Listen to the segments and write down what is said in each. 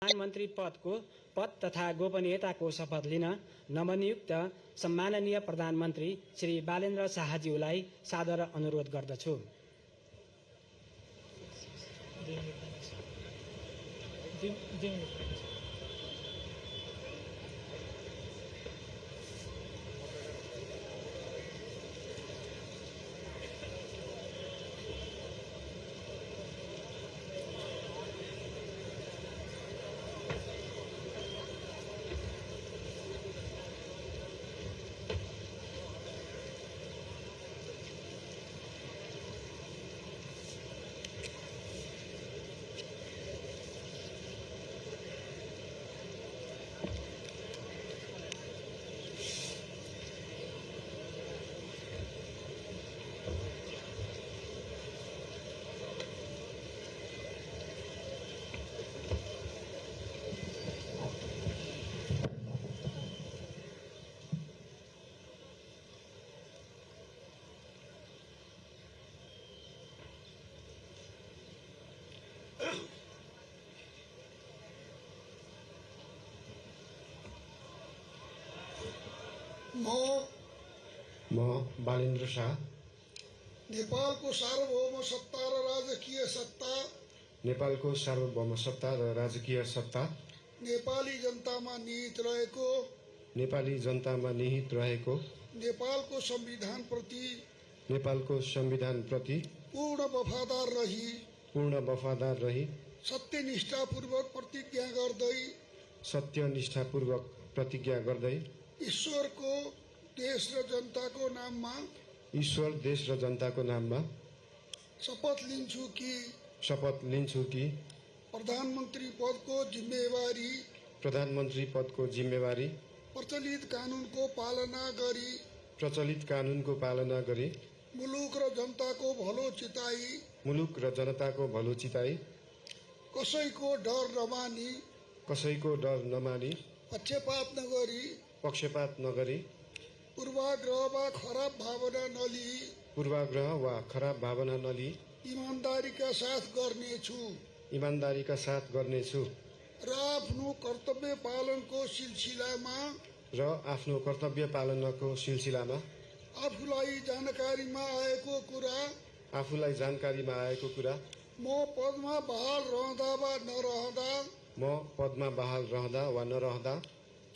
प्रधानमन्त्री पदको पद तथा गोपनीयताको शपथ लिन नवनियुक्त सम्माननीय प्रधानमन्त्री श्री बालेन्द्र शाहज्यूलाई सादर अनुरोध गर्दछु। म बालेन्द्र शाह नेपालको सार्वभौम सत्ता र राजकीय सत्ता नेपाली जनतामा निहित रहेको नेपालको संविधानप्रति पूर्ण वफादार रही सत्यनिष्ठापूर्वक प्रतिज्ञा गर्दै ईश्वर देश र जनताको नाममा शपथ लिन्छु कि प्रधानमन्त्री पदको जिम्मेवारी प्रचलित कानूनको पालना गरी मुलुक र जनताको भलो चिताई कसैको डर नमानी पक्षपात नगरी पूर्वाग्रह वा खराब भावना नलिई ईमानदारीका साथ गर्नेछु र आफ्नो कर्तव्य पालनको सिलसिलामा आफूलाई जानकारीमा आएको कुरा म पदमा बहाल रहँदा वा नरहँदा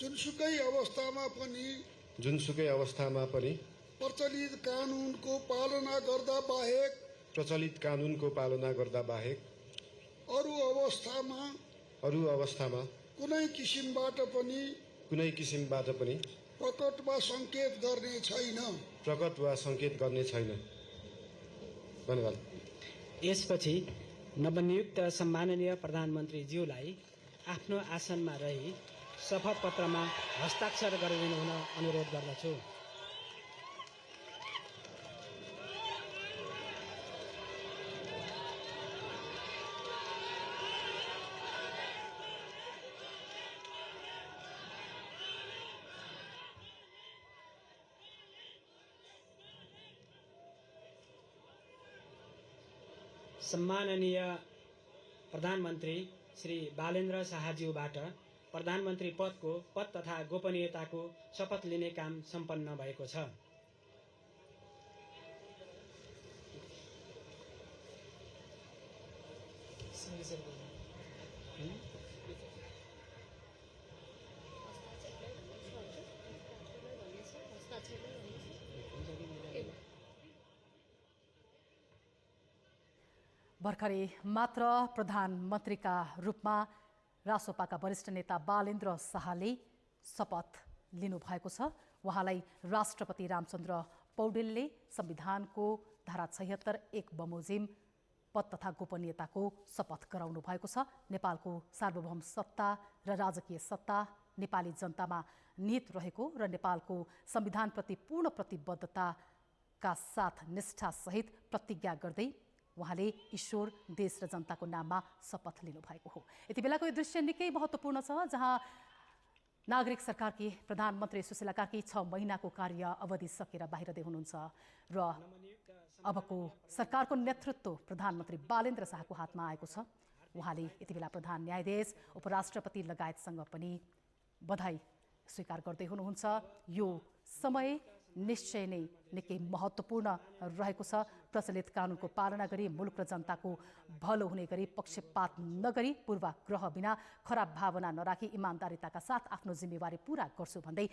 जुनसुकै अवस्थामा पनि प्रचलित कानूनको पालना गर्दा बाहेक अरू अवस्थामा कुनै किसिमबाट पनि प्रकट वा संकेत गर्ने छैन। धन्यवाद। यसपछि नवनियुक्त सम्माननीय प्रधानमन्त्रीज्यूलाई आफ्नो आसनमा रही शपथ पत्रमा हस्ताक्षर गरिदिनु हुन अनुरोध गर्दछु। सम्माननीय प्रधानमन्त्री श्री बालेन्द्र शाहज्यूबाट प्रधानमन्त्री पदको पद तथा गोपनीयताको शपथ लिने काम सम्पन्न भएको छ। भर्खरै मात्र प्रधानमन्त्रीका रूपमा रासोपाका वरिष्ठ नेता बालेन्द्र शाहले शपथ लिनुभएको छ। उहाँलाई राष्ट्रपति रामचन्द्र पौडेलले संविधानको धारा 76(1) बमोजिम पद तथा गोपनीयताको शपथ गराउनु भएको छ। नेपालको सार्वभौम सत्ता र राजकीय सत्ता नेपाली जनतामा निहित रहेको र नेपालको संविधानप्रति पूर्ण प्रतिबद्धताका साथ निष्ठासहित प्रतिज्ञा गर्दै उहाँले ईश्वर देश र जनताको नाममा शपथ लिनुभएको हो। यति बेलाको यो दृश्य निकै महत्त्वपूर्ण छ, जहाँ नागरिक सरकारकी प्रधानमन्त्री सुशीला कार्की 6 महिनाको कार्य अवधि सकेर बाहिरदै हुनुहुन्छ र अबको सरकारको नेतृत्व प्रधानमन्त्री बालेन्द्र शाहको हातमा आएको छ। उहाँले यति बेला प्रधान न्यायाधीश उपराष्ट्रपति लगायतसँग पनि बधाई स्वीकार गर्दै हुनुहुन्छ। यो समय निश्चय नै निकै महत्त्वपूर्ण रहेको छ। प्रचलित कानुनको पालना गरी मुलुक र जनताको भलो हुने गरी पक्षपात नगरी पूर्वाग्रह बिना खराब भावना नराखी इमान्दारिताका साथ आफ्नो जिम्मेवारी पूरा गर्छु भन्दै